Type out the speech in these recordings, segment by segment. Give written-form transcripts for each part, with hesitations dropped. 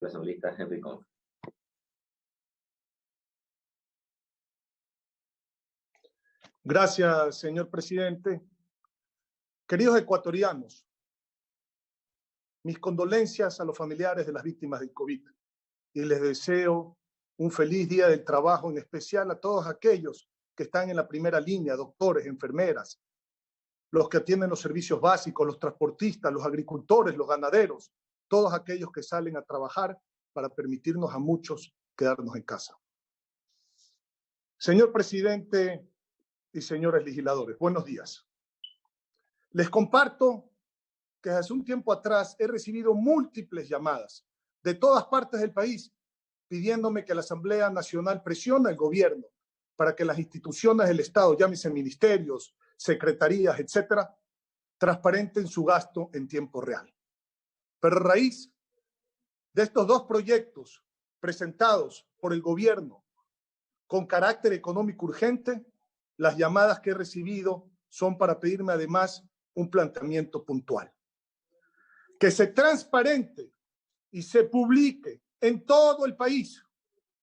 el asambleísta Henry Conf. Gracias, señor presidente. Queridos ecuatorianos, mis condolencias a los familiares de las víctimas del COVID y les deseo un feliz día del trabajo, en especial a todos aquellos que están en la primera línea, doctores, enfermeras, los que atienden los servicios básicos, los transportistas, los agricultores, los ganaderos, todos aquellos que salen a trabajar para permitirnos a muchos quedarnos en casa. Señor presidente y señores legisladores, buenos días. Les comparto que hace un tiempo atrás he recibido múltiples llamadas de todas partes del país pidiéndome que la Asamblea Nacional presione al gobierno para que las instituciones del Estado, llámese ministerios, secretarías, etcétera, transparenten su gasto en tiempo real. Pero a raíz de estos dos proyectos presentados por el gobierno con carácter económico urgente, las llamadas que he recibido son para pedirme además un planteamiento puntual. Que se transparente y se publique en todo el país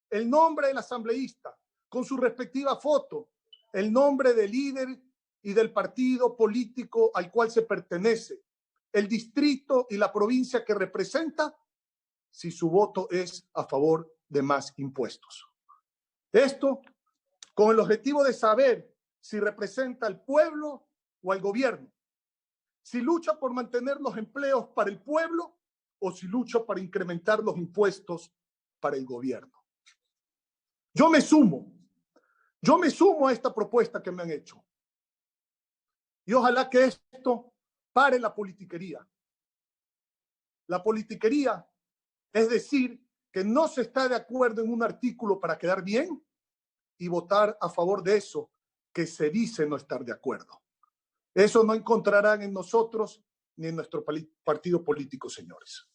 el nombre del asambleísta con su respectiva foto, el nombre del líder y del partido político al cual se pertenece, el distrito y la provincia que representa, si su voto es a favor de más impuestos. Esto con el objetivo de saber si representa al pueblo o al gobierno, si lucha por mantener los empleos para el pueblo o si lucha para incrementar los impuestos para el gobierno. Yo me sumo a esta propuesta que me han hecho. Y ojalá que esto pare la politiquería. La politiquería es decir que no se está de acuerdo en un artículo para quedar bien y votar a favor de eso que se dice no estar de acuerdo. Eso no encontrarán en nosotros ni en nuestro partido político, señores.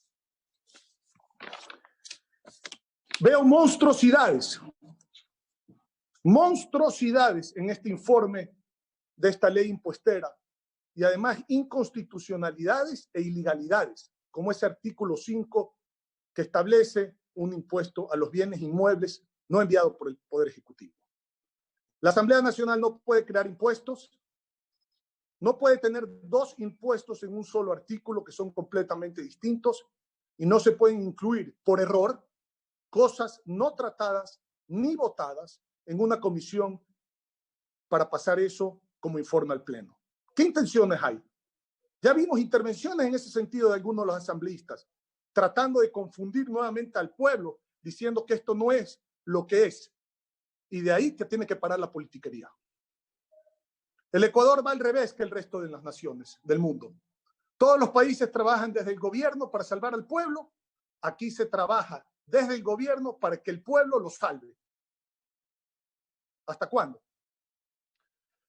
Veo monstruosidades en este informe de esta ley impuestera y además inconstitucionalidades e ilegalidades, como ese artículo 5 que establece un impuesto a los bienes inmuebles no enviado por el Poder Ejecutivo. La Asamblea Nacional no puede crear impuestos, no puede tener dos impuestos en un solo artículo que son completamente distintos y no se pueden incluir por error cosas no tratadas ni votadas en una comisión para pasar eso como informe al Pleno. ¿Qué intenciones hay? Ya vimos intervenciones en ese sentido de algunos de los asambleístas, tratando de confundir nuevamente al pueblo, diciendo que esto no es lo que es. Y de ahí que tiene que parar la politiquería. El Ecuador va al revés que el resto de las naciones del mundo. Todos los países trabajan desde el gobierno para salvar al pueblo. Aquí se trabaja desde el gobierno para que el pueblo lo salve. ¿Hasta cuándo?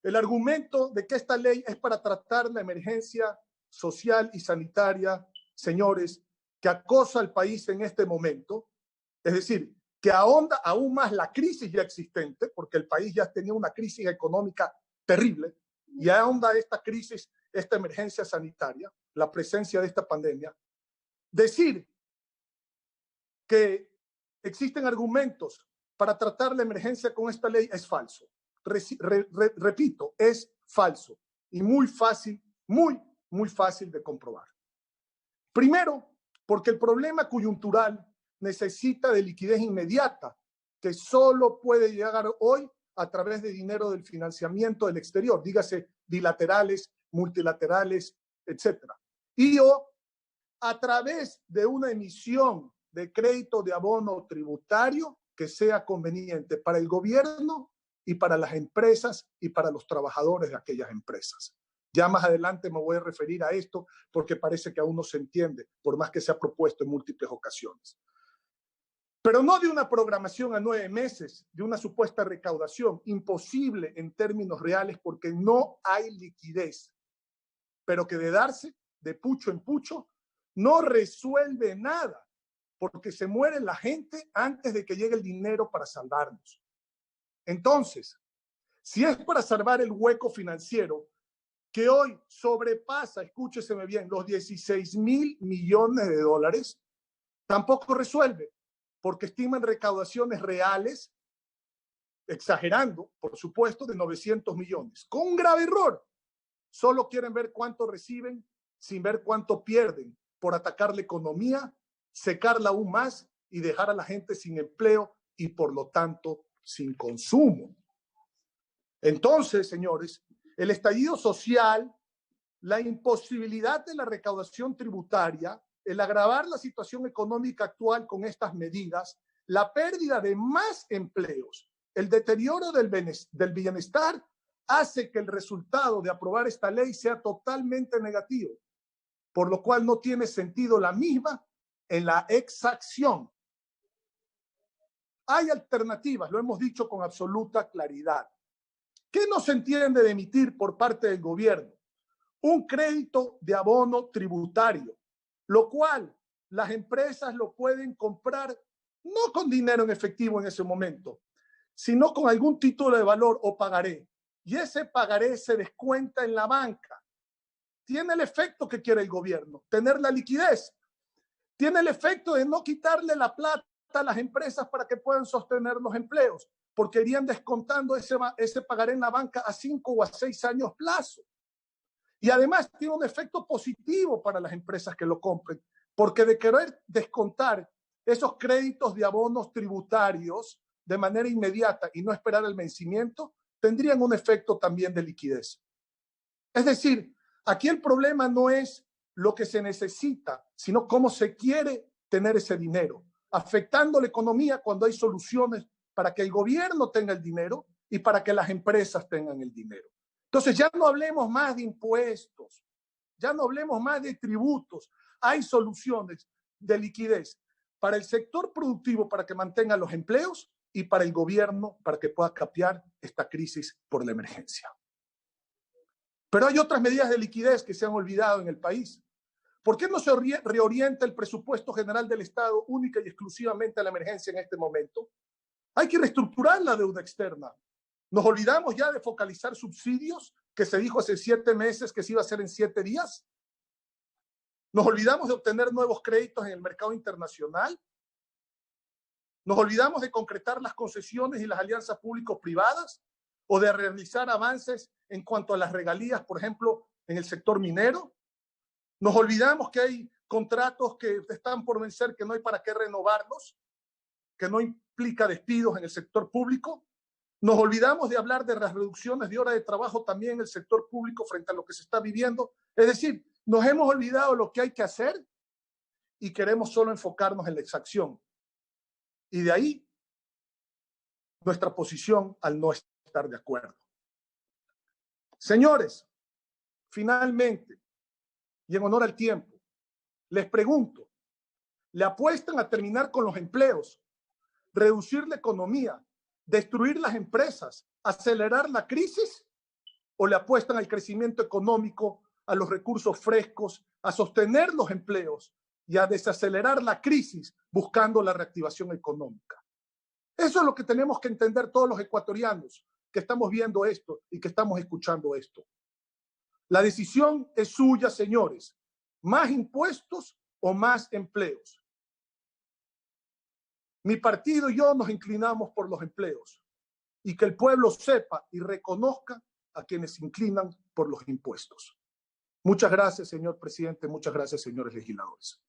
El argumento de que esta ley es para tratar la emergencia social y sanitaria, señores, que acosa al país en este momento, es decir, que ahonda aún más la crisis ya existente, porque el país ya tenía una crisis económica terrible, y ahonda esta crisis, esta emergencia sanitaria, la presencia de esta pandemia. Decir que existen argumentos para tratar la emergencia con esta ley es falso. Repito, es falso y muy fácil de comprobar. Primero, porque el problema coyuntural necesita de liquidez inmediata, que solo puede llegar hoy a través de dinero del financiamiento del exterior, dígase bilaterales, multilaterales, etcétera. Y o a través de una emisión de crédito de abono tributario que sea conveniente para el gobierno y para las empresas y para los trabajadores de aquellas empresas. Ya más adelante me voy a referir a esto porque parece que aún no se entiende, por más que se ha propuesto en múltiples ocasiones. Pero no de una programación a 9 meses, de una supuesta recaudación, imposible en términos reales porque no hay liquidez, pero que de darse de pucho en pucho no resuelve nada, porque se muere la gente antes de que llegue el dinero para salvarnos. Entonces, si es para salvar el hueco financiero, que hoy sobrepasa, escúcheseme bien, los 16,000 millones de dólares, Tampoco resuelve, porque estiman recaudaciones reales, exagerando, por supuesto, de 900 millones. Con un grave error. Solo quieren ver cuánto reciben sin ver cuánto pierden por atacar la economía, secarla aún más y dejar a la gente sin empleo y, por lo tanto, sin consumo. Entonces, señores, el estallido social, la imposibilidad de la recaudación tributaria, el agravar la situación económica actual con estas medidas, la pérdida de más empleos, el deterioro del bienestar, hace que el resultado de aprobar esta ley sea totalmente negativo, por lo cual no tiene sentido la misma en la exacción. Hay alternativas, lo hemos dicho con absoluta claridad. ¿Qué no se entiende de emitir por parte del gobierno? Un crédito de abono tributario, lo cual las empresas lo pueden comprar no con dinero en efectivo en ese momento, sino con algún título de valor o pagaré. Y ese pagaré se descuenta en la banca. Tiene el efecto que quiere el gobierno, tener la liquidez. Tiene el efecto de no quitarle la plata a las empresas para que puedan sostener los empleos, porque irían descontando ese pagaré en la banca a 5 o a 6 años plazo. Y además tiene un efecto positivo para las empresas que lo compren, porque de querer descontar esos créditos de abonos tributarios de manera inmediata y no esperar el vencimiento, tendrían un efecto también de liquidez. Es decir, aquí el problema no es lo que se necesita, sino cómo se quiere tener ese dinero, afectando la economía cuando hay soluciones para que el gobierno tenga el dinero y para que las empresas tengan el dinero. Entonces ya no hablemos más de impuestos, ya no hablemos más de tributos, hay soluciones de liquidez para el sector productivo para que mantenga los empleos y para el gobierno para que pueda capear esta crisis por la emergencia. Pero hay otras medidas de liquidez que se han olvidado en el país. ¿Por qué no se reorienta el presupuesto general del Estado única y exclusivamente a la emergencia en este momento? Hay que reestructurar la deuda externa. ¿Nos olvidamos ya de focalizar subsidios que se dijo hace 7 meses que se iba a hacer en 7 días? ¿Nos olvidamos de obtener nuevos créditos en el mercado internacional? ¿Nos olvidamos de concretar las concesiones y las alianzas público-privadas? ¿O de realizar avances en cuanto a las regalías, por ejemplo, en el sector minero? ¿Nos olvidamos que hay contratos que están por vencer, que no hay para qué renovarlos, que no implica despidos en el sector público? Nos olvidamos de hablar de las reducciones de horas de trabajo también en el sector público frente a lo que se está viviendo. Es decir, nos hemos olvidado lo que hay que hacer y queremos solo enfocarnos en la exacción. Y de ahí nuestra posición al no estar de acuerdo. Señores, finalmente, y en honor al tiempo, les pregunto, ¿le apuestan a terminar con los empleos, reducir la economía, destruir las empresas, acelerar la crisis? ¿O le apuestan al crecimiento económico, a los recursos frescos, a sostener los empleos y a desacelerar la crisis buscando la reactivación económica? Eso es lo que tenemos que entender todos los ecuatorianos que estamos viendo esto y que estamos escuchando esto. La decisión es suya, señores. ¿Más impuestos o más empleos? Mi partido y yo nos inclinamos por los empleos y que el pueblo sepa y reconozca a quienes se inclinan por los impuestos. Muchas gracias, señor presidente. Muchas gracias, señores legisladores.